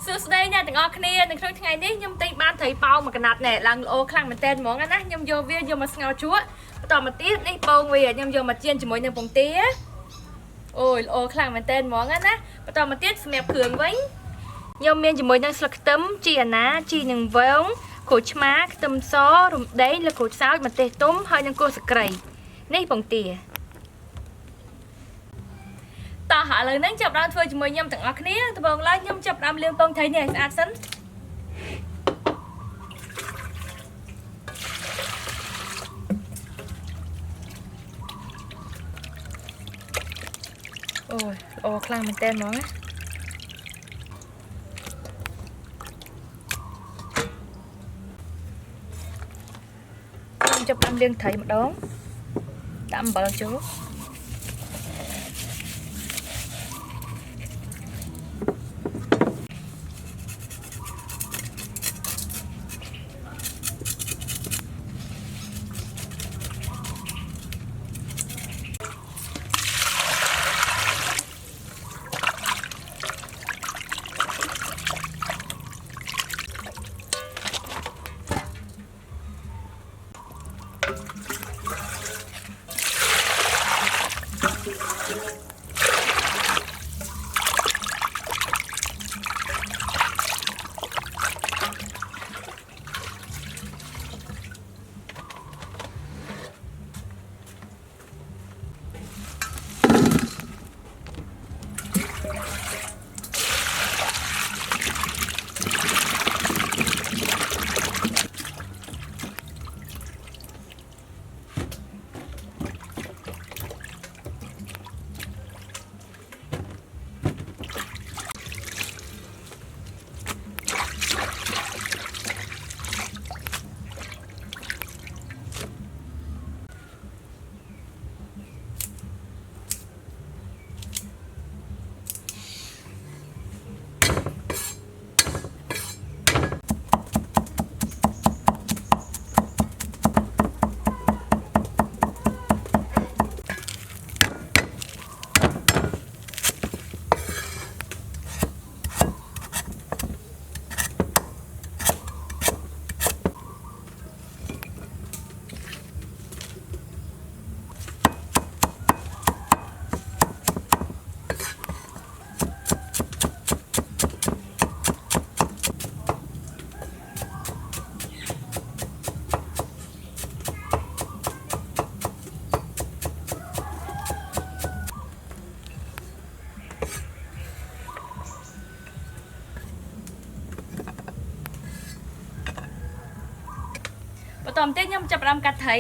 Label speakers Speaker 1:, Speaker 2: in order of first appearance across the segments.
Speaker 1: សួស្តីអ្នកទាំងអស់គ្នានៅក្នុងថ្ងៃនេះខ្ញុំទិញបានត្រីប៉ោងមួយកណាត់ណែឡើងល្អខ្លាំងមែនតើហ្មងណាខ្ញុំយកវាយកមកស្ងោរជក់បន្តមកទៀតនេះពងវាខ្ញុំយកមកចៀនជាមួយនឹងពងទាអូយល្អខ្លាំងមែនតើហ្មងណាបន្តមកទៀតសម្រាប់គ្រឿងវិញខ្ញុំមានជាមួយនឹងស្លឹកខ្ទឹមជីអាណាជីនឹងវងក្រូចឆ្មាខ្ទឹមសរំដេងលើក្រូចសើចម្ទេសទុំហើយនឹងគល់ស្ក្រៃនេះពងទាតោះឥឡូវហ្នឹងចាប់ដើមធ្វើជាមួយខ្ញុំទាំងអស់គ្នាដំបូងឡើយខ្ញុំចាប់ដើមលាងពងត្រីនេះឲ្យស្អាតសិនអូយល្អខ្លាំងមែនតើហ្មងណាខ្ញុំចាប់ដើមលាងត្រីម្ដងដាក់អំបិលចូលបន្តមកទៀតខ្ញុំចាប់ផ្ដើមកាត់ត្រី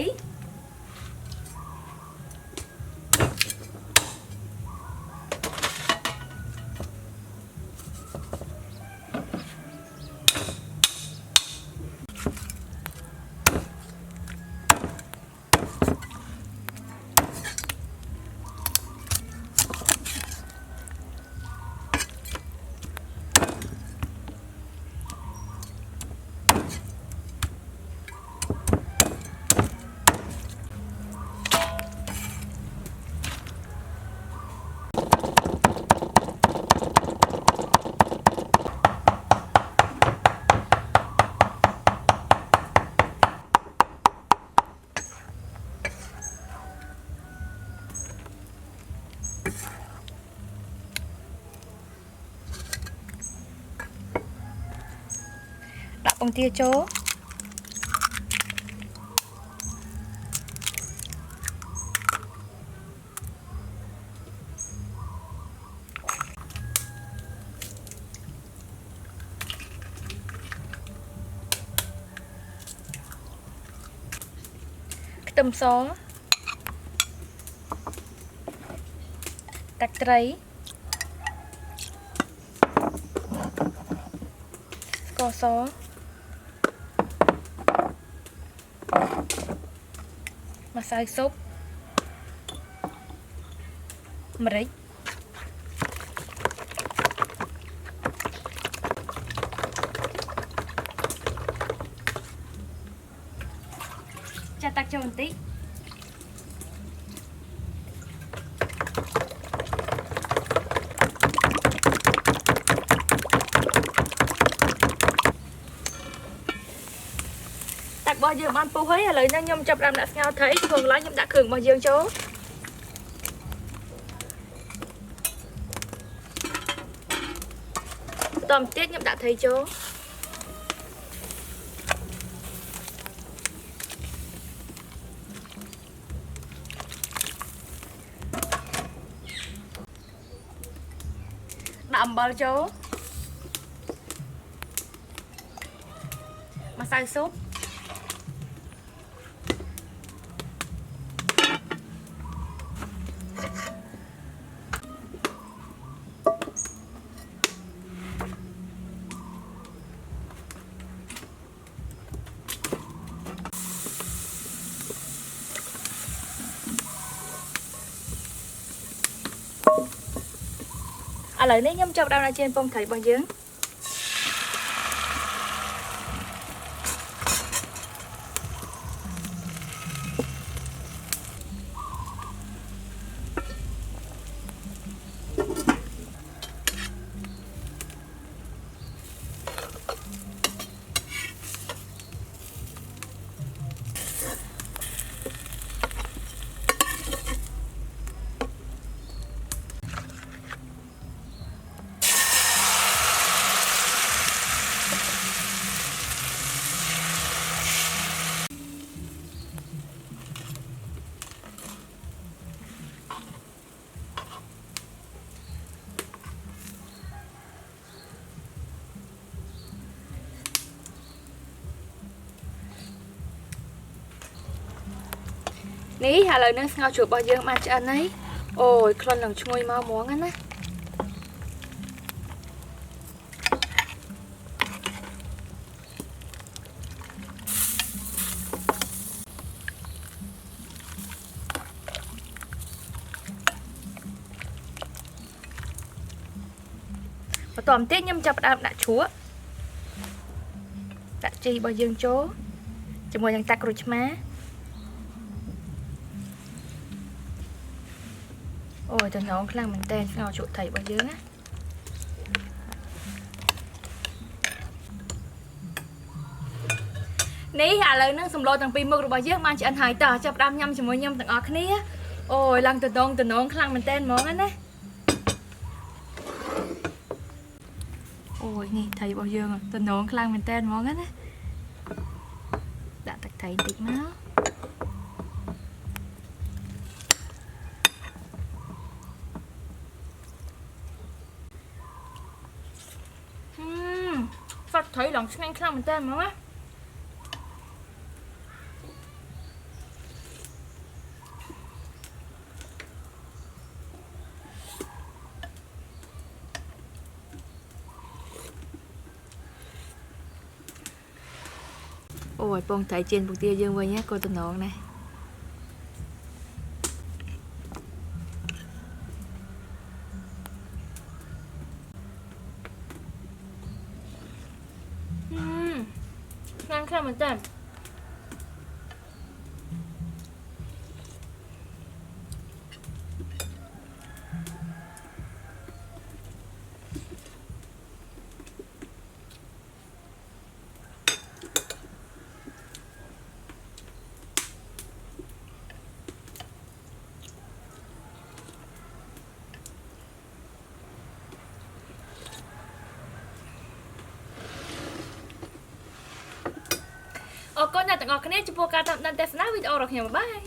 Speaker 1: ដាក់ពងទាចូលខ្ទឹមសទឹកត្រីស្ករសម្សៅស៊ុបម្រេចចាក់ទឹកចូលបន្តិច របស់យើងបានពុះហើយឥឡូវនេះខ្ញុំចាប់ដាក់ស្ងោរត្រីព្រោះឡើយខ្ញុំដាក់គ្រឿងរបស់យើងចូលតមទៀតខ្ញុំដាក់ត្រីចូលដាក់អំបិលចូលម្សៅស៊ុបឥឡូវនេះខ្ញុំចាប់ដាក់ជៀនពងត្រីរបស់យើងនេះឥឡូវនឹងស្ងោរជ្រូករបស់យើងបានឆ្អិនហើយអូយក្លិននឹងឈ្ងុយមកហ្មងណាបន្តមកទៀតខ្ញុំចាប់ផ្ដើមដាក់ជ្រក់ដាក់ជីរបស់យើងចូលជាមួយនឹងទឹកក្រូចឆ្មាអូយតំណងខ្លាំងមែនតើស្ងោរជ្រក់ត្រីរបស់យើងណានេះឥឡូវនឹងសម្លទាំងពីរមុខរបស់យើងបានឆ្អិនហើយតើចាប់ផ្ដើមញ៉ាំជាមួយខ្ញុំទាំងអស់គ្នាអូយឡើងតំណងខ្លាំងមែនតើហ្មងណាអូយនេះត្រីរបស់យើងតំណងខ្លាំងមែនតើហ្មងណាដាក់ទឹកត្រីបន្តិចមកសាច់ត្រីឡើងឆ្ងាញ់ខ្លាំងមែនតើហ្មងណាអូយពងត្រីជៀនពងទាយើងវិញណាក៏តំណងដែរខ្លាំងមែនតើអរគុណអ្នកទាំងអស់គ្នាចំពោះការតាមដានទស្សនាវីដេអូរបស់ខ្ញុំបាយ